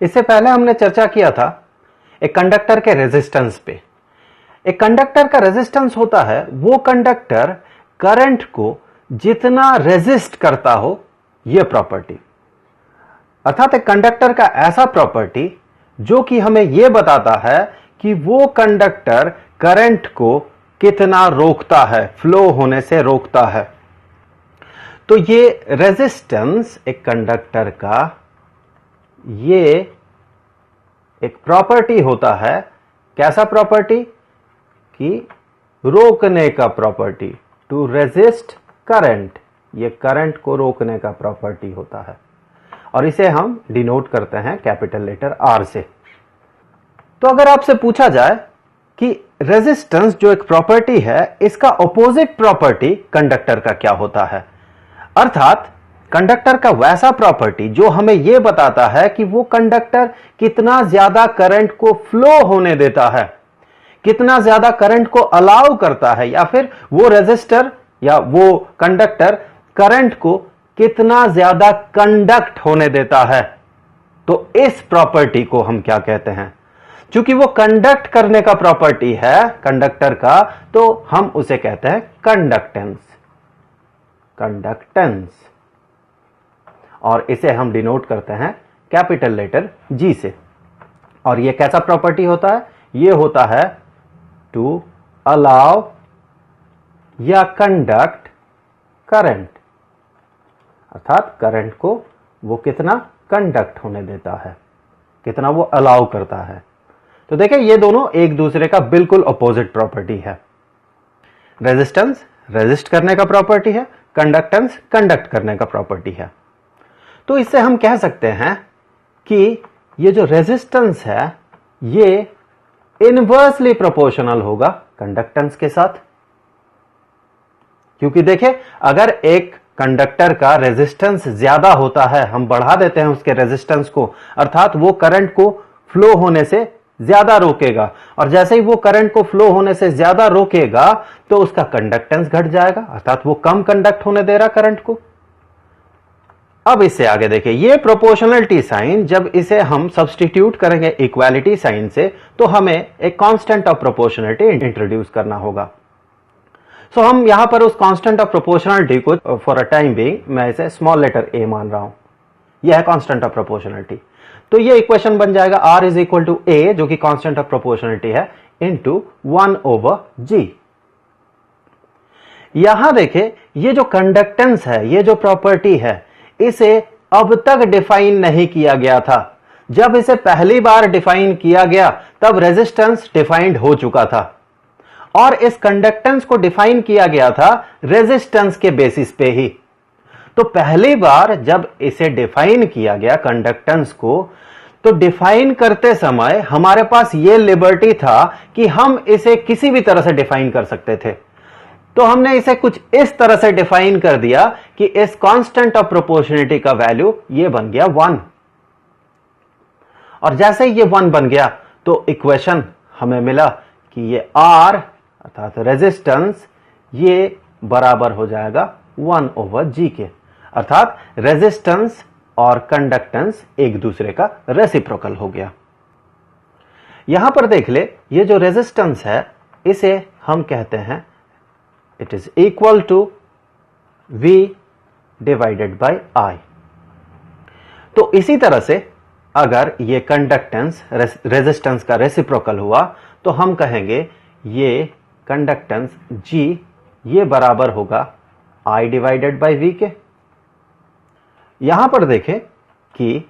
इससे पहले हमने चर्चा किया था एक कंडक्टर के रेजिस्टेंस पे। एक कंडक्टर का रेजिस्टेंस होता है वो कंडक्टर करंट को जितना रेजिस्ट करता हो, यह प्रॉपर्टी। अर्थात एक कंडक्टर का ऐसा प्रॉपर्टी जो कि हमें यह बताता है कि वो कंडक्टर करंट को कितना रोकता है, फ्लो होने से रोकता है। तो ये रेजिस्टेंस एक कंडक्टर का ये एक प्रॉपर्टी होता है। कैसा प्रॉपर्टी? कि रोकने का प्रॉपर्टी, टू रेजिस्ट करंट। ये करंट को रोकने का प्रॉपर्टी होता है और इसे हम डिनोट करते हैं कैपिटल लेटर आर से। तो अगर आपसे पूछा जाए कि रेजिस्टेंस जो एक प्रॉपर्टी है, इसका ऑपोजिट प्रॉपर्टी कंडक्टर का क्या होता है, अर्थात कंडक्टर का वैसा प्रॉपर्टी जो हमें यह बताता है कि वो कंडक्टर कितना ज्यादा करंट को फ्लो होने देता है, कितना ज्यादा करंट को अलाउ करता है, या फिर वो रेजिस्टर या वो कंडक्टर करंट को कितना ज्यादा कंडक्ट होने देता है। तो इस प्रॉपर्टी को हम क्या कहते हैं? क्योंकि वो कंडक्ट करने का प्रॉपर्टी है कंडक्टर का, तो हम उसे कहते हैं कंडक्टेंस। कंडक्टेंस, और इसे हम डिनोट करते हैं कैपिटल लेटर जी से। और ये कैसा प्रॉपर्टी होता है? ये होता है टू अलाउ या कंडक्ट करंट, अर्थात करंट को वो कितना कंडक्ट होने देता है, कितना वो अलाउ करता है। तो देखिए ये दोनों एक दूसरे का बिल्कुल अपोजिट प्रॉपर्टी है। रेजिस्टेंस रेजिस्ट करने का प्रॉपर्टी है, कंडक्टेंस कंडक्ट करने का प्रॉपर्टी है। तो इससे हम कह सकते हैं कि ये जो रेजिस्टेंस है ये इनवर्सली प्रोपोर्शनल होगा कंडक्टेंस के साथ। क्योंकि देखिए अगर एक कंडक्टर का रेजिस्टेंस ज्यादा होता है, हम बढ़ा देते हैं उसके रेजिस्टेंस को, अर्थात वो करंट को फ्लो होने से ज्यादा रोकेगा, और जैसे ही वो करंट को फ्लो होने से ज्यादा रोकेगा तो उसका कंडक्टेंस घट जाएगा, अर्थात वो कम कंडक्ट होने दे रहा करंट को। अब इससे आगे देखिए, ये प्रोपोर्शनलिटी साइन जब इसे हम सब्स्टिट्यूट करेंगे इक्वालिटी साइन से, तो हमें एक कांस्टेंट ऑफ प्रोपोर्शनलिटी इंट्रोड्यूस करना होगा। सो हम यहां पर उस कांस्टेंट ऑफ प्रोपोर्शनलिटी को फॉर अ टाइम बीइंग मैं इसे स्मॉल लेटर ए मान रहा हूं। यह है कांस्टेंट ऑफ प्रोपोर्शनलिटी। तो ये इक्वेशन बन जाएगा आर इज इक्वल टू ए, जो कि कांस्टेंट ऑफ प्रोपोर्शनलिटी है, इंटू 1/g। यहां देखिए ये जो कंडक्टेंस है, ये जो प्रॉपर्टी है, इसे अब तक डिफाइन नहीं किया गया था। जब इसे पहली बार डिफाइन किया गया तब रेजिस्टेंस डिफाइंड हो चुका था, और इस कंडक्टेंस को डिफाइन किया गया था रेजिस्टेंस के बेसिस पे ही। तो पहली बार जब इसे डिफाइन किया गया कंडक्टेंस को, तो डिफाइन करते समय हमारे पास यह लिबर्टी था कि हम इसे किसी भी तरह से डिफाइन कर सकते थे। तो हमने इसे कुछ इस तरह से डिफाइन कर दिया कि इस कांस्टेंट ऑफ प्रोपोर्शनलिटी का वैल्यू ये बन गया 1। और जैसे ये 1 बन गया तो इक्वेशन हमें मिला कि ये R अर्थात रेजिस्टेंस ये बराबर हो जाएगा 1/g के, अर्थात रेजिस्टेंस और कंडक्टेंस एक दूसरे का रेसिप्रोकल हो गया। यहां पर देख ले, ये जो रेजिस्टेंस है इसे हम कहते हैं it is equal to V divided by I। तो इसी तरह से अगर ये कंडक्टेंस रेजिस्टेंस का रेसिप्रोकल हुआ तो हम कहेंगे ये कंडक्टेंस G ये बराबर होगा I डिवाइडेड बाय V के। यहां पर देखें कि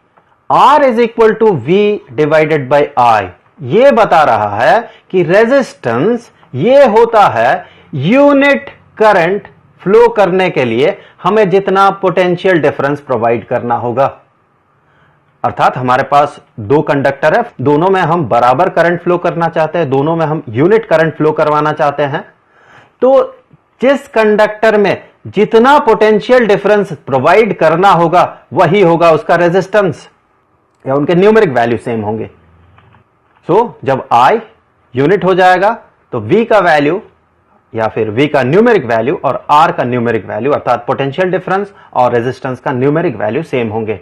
R is equal to V divided by I, ये बता रहा है कि रेजिस्टेंस ये होता है यूनिट करंट फ्लो करने के लिए हमें जितना पोटेंशियल डिफरेंस प्रोवाइड करना होगा। अर्थात हमारे पास दो कंडक्टर है, दोनों में हम बराबर करंट फ्लो करना चाहते हैं, दोनों में हम यूनिट करंट फ्लो करवाना चाहते हैं। तो जिस कंडक्टर में जितना पोटेंशियल डिफरेंस प्रोवाइड करना होगा वही होगा उसका रेजिस्टेंस, या उनके न्यूमेरिक वैल्यू सेम होंगे। सो जब I यूनिट हो जाएगा तो V का वैल्यू या फिर V का न्यूमेरिक वैल्यू और R का न्यूमेरिक वैल्यू अर्थात पोटेंशियल डिफरेंस और रेजिस्टेंस का न्यूमेरिक वैल्यू सेम होंगे।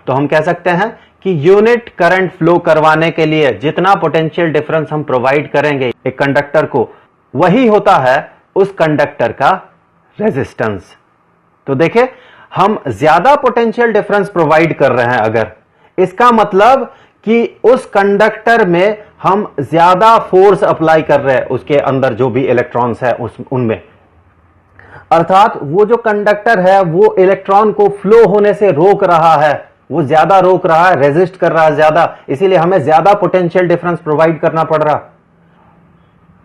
तो हम कह सकते हैं कि यूनिट करंट फ्लो करवाने के लिए जितना पोटेंशियल डिफरेंस हम प्रोवाइड करेंगे एक कंडक्टर को, वही होता है उस कंडक्टर का रेजिस्टेंस। तो देखिए, हम ज्यादा पोटेंशियल डिफरेंस प्रोवाइड कर रहे हैं अगर, इसका मतलब कि उस कंडक्टर में हम ज्यादा फोर्स अप्लाई कर रहे हैं, उसके अंदर जो भी इलेक्ट्रॉन्स है उनमें, अर्थात वो जो कंडक्टर है वो इलेक्ट्रॉन को फ्लो होने से रोक रहा है, वो ज्यादा रोक रहा है, रेजिस्ट कर रहा है ज्यादा, इसीलिए हमें ज्यादा पोटेंशियल डिफरेंस प्रोवाइड करना पड़ रहा।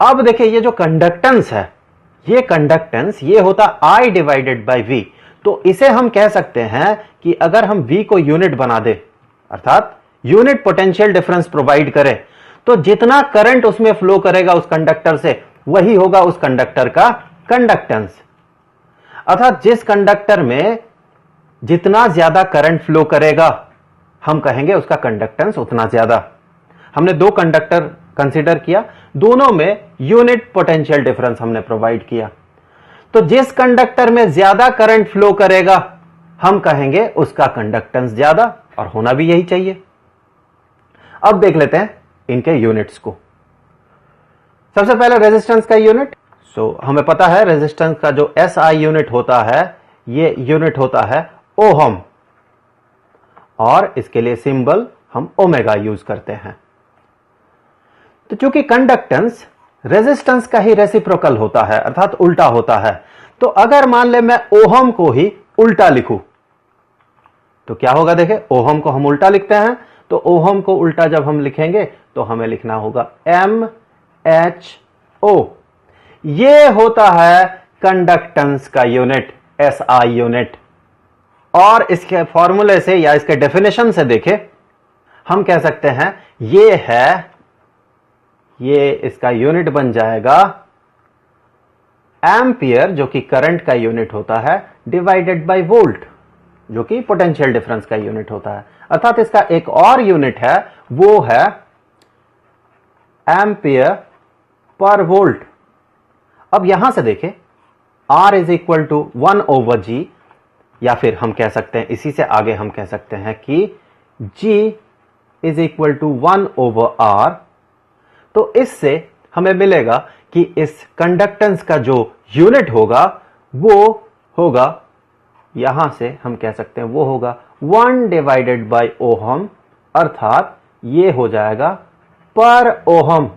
अब देखिए, ये जो कंडक्टेंस है, ये कंडक्टेंस ये होता I डिवाइडेड बाई V। तो इसे हम कह सकते हैं कि अगर हम V को यूनिट बना दे, अर्थात यूनिट पोटेंशियल डिफरेंस प्रोवाइड करें, तो जितना करंट उसमें फ्लो करेगा उस कंडक्टर से, वही होगा उस कंडक्टर का कंडक्टेंस। अर्थात जिस कंडक्टर में जितना ज्यादा करंट फ्लो करेगा, हम कहेंगे उसका कंडक्टेंस उतना ज्यादा। हमने दो कंडक्टर कंसीडर किया, दोनों में यूनिट पोटेंशियल डिफरेंस हमने प्रोवाइड किया। तो जिस कंडक्टर में ज्यादा करंट फ्लो करेगा, हम कहेंगे उसका कंडक्टेंस ज्यादा, और होना भी यही चाहिए। अब देख लेते हैं इनके यूनिट्स को। सबसे पहले रेजिस्टेंस का यूनिट। हमें पता है रेजिस्टेंस का जो SI यूनिट होता है, ये यूनिट होता है ओहम, और इसके लिए सिंबल हम ओमेगा यूज करते हैं। तो चूंकि कंडक्टेंस रेजिस्टेंस का ही रेसिप्रोकल होता है, अर्थात उल्टा होता है, तो अगर मान ले मैं ओहम को ही उल्टा लिखूं तो क्या होगा? देखें, ओहम को हम उल्टा लिखते हैं, तो ओहम को उल्टा जब हम लिखेंगे तो हमें लिखना होगा MHO। ये होता है कंडक्टेंस का यूनिट, SI यूनिट। और इसके फॉर्मूले से या इसके डेफिनेशन से देखें, हम कह सकते हैं ये इसका यूनिट बन जाएगा एम्पियर, जो कि करंट का यूनिट होता है, डिवाइडेड बाय वोल्ट, जो कि पोटेंशियल डिफरेंस का यूनिट होता है। अर्थात इसका एक और यूनिट है, वो है एम्पियर पर वोल्ट। अब यहां से देखें, R is equal to 1/G, या फिर हम कह सकते हैं, इसी से आगे हम कह सकते हैं कि G is equal to 1/R। तो इससे हमें मिलेगा कि इस कंडक्टेंस का जो यूनिट होगा वो होगा, यहां से हम कह सकते हैं वो होगा 1 डिवाइडेड बाय ओहम, अर्थात ये हो जाएगा पर ओहम।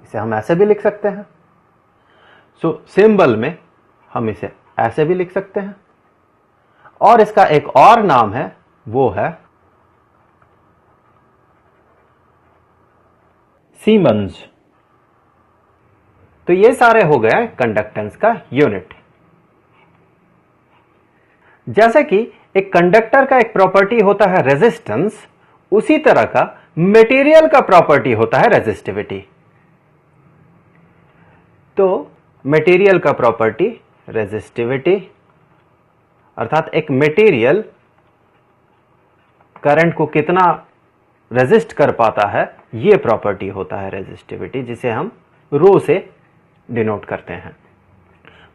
इसे हम ऐसे भी लिख सकते हैं। सिंबल में हम इसे ऐसे भी लिख सकते हैं, और इसका एक और नाम है, वो है सीमेंस। तो ये सारे हो गए कंडक्टेंस का यूनिट। जैसे कि एक कंडक्टर का एक प्रॉपर्टी होता है रेजिस्टेंस, उसी तरह का मटेरियल का प्रॉपर्टी होता है रेजिस्टिविटी। तो मटेरियल का प्रॉपर्टी रेजिस्टिविटी, अर्थात एक मटेरियल करंट को कितना रेजिस्ट कर पाता है, यह प्रॉपर्टी होता है रेजिस्टिविटी, जिसे हम रो से डिनोट करते हैं।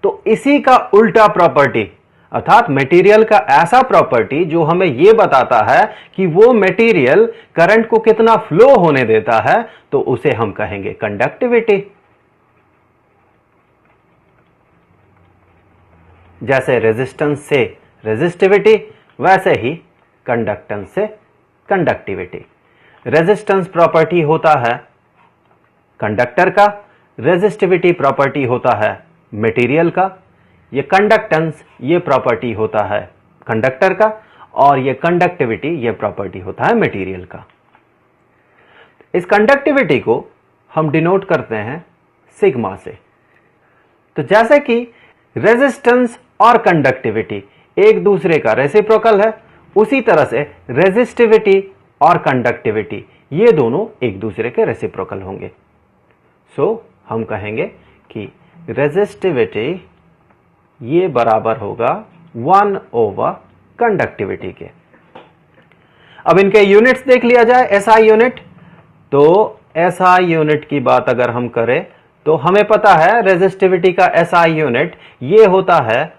तो इसी का उल्टा प्रॉपर्टी, अर्थात मटेरियल का ऐसा प्रॉपर्टी जो हमें यह बताता है कि वो मटेरियल करंट को कितना फ्लो होने देता है, तो उसे हम कहेंगे कंडक्टिविटी। जैसे रेजिस्टेंस से रेजिस्टिविटी, वैसे ही कंडक्टेंस से कंडक्टिविटी। रेजिस्टेंस प्रॉपर्टी होता है कंडक्टर का, रेजिस्टिविटी प्रॉपर्टी होता है मटेरियल का, ये कंडक्टेंस ये प्रॉपर्टी होता है कंडक्टर का, और ये कंडक्टिविटी ये प्रॉपर्टी होता है मटेरियल का। इस कंडक्टिविटी को हम डिनोट करते हैं सिग्मा से। तो जैसे कि रेजिस्टेंस और कंडक्टिविटी एक दूसरे का रेसिप्रोकल है, उसी तरह से रेजिस्टिविटी और कंडक्टिविटी ये दोनों एक दूसरे के रेसिप्रोकल होंगे। हम कहेंगे कि रेजिस्टिविटी ये बराबर होगा 1/, कंडक्टिविटी के। अब इनके यूनिट्स देख लिया जाए। SI यूनिट, तो SI यूनिट की बात अगर हम करें तो हमें पता है रेजिस्टिविटी का SI यूनिट ये होता है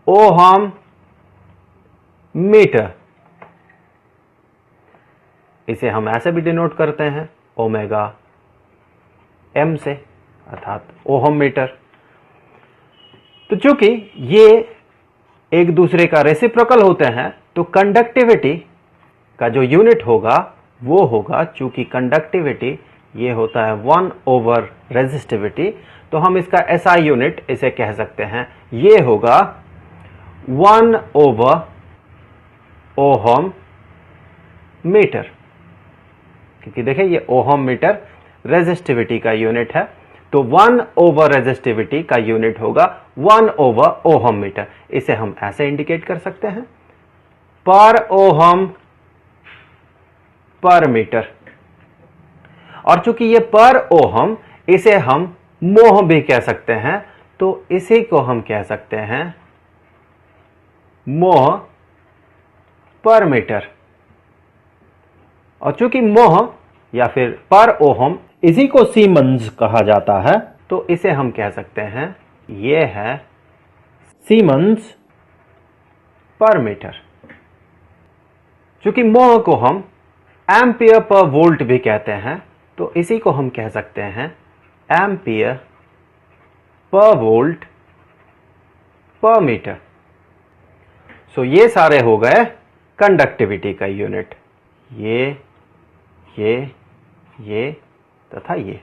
ओहम मीटर। इसे हम ऐसे भी डिनोट करते हैं ओमेगा एम से, अर्थात ओहम मीटर। तो चूंकि ये एक दूसरे का रेसिप्रोकल होते हैं तो कंडक्टिविटी का जो यूनिट होगा वो होगा, चूंकि कंडक्टिविटी ये होता है 1 ओवर रेजिस्टिविटी, तो हम इसका एसआई यूनिट इसे कह सकते हैं, ये होगा 1 ओवर ओहम मीटर। क्योंकि देखिए ये ओहम मीटर रेजिस्टिविटी का यूनिट है, तो 1 ओवर रेजिस्टिविटी का यूनिट होगा 1 ओवर ओहम मीटर। इसे हम ऐसे इंडिकेट कर सकते हैं, पर ओहम पर मीटर। और चूंकि ये पर ओहम, इसे हम मोह भी कह सकते हैं, तो इसी को हम कह सकते हैं मोह पर मीटर। और चूंकि मोह या फिर पर ओहम इसी को सीमेंस कहा जाता है, तो इसे हम कह सकते हैं ये है सीमेंस पर मीटर। चूंकि मोह को हम एम्पियर पर वोल्ट भी कहते हैं, तो इसी को हम कह सकते हैं एम्पियर पर वोल्ट पर मीटर। सो ये सारे हो गए कंडक्टिविटी का यूनिट, ये तथा ये।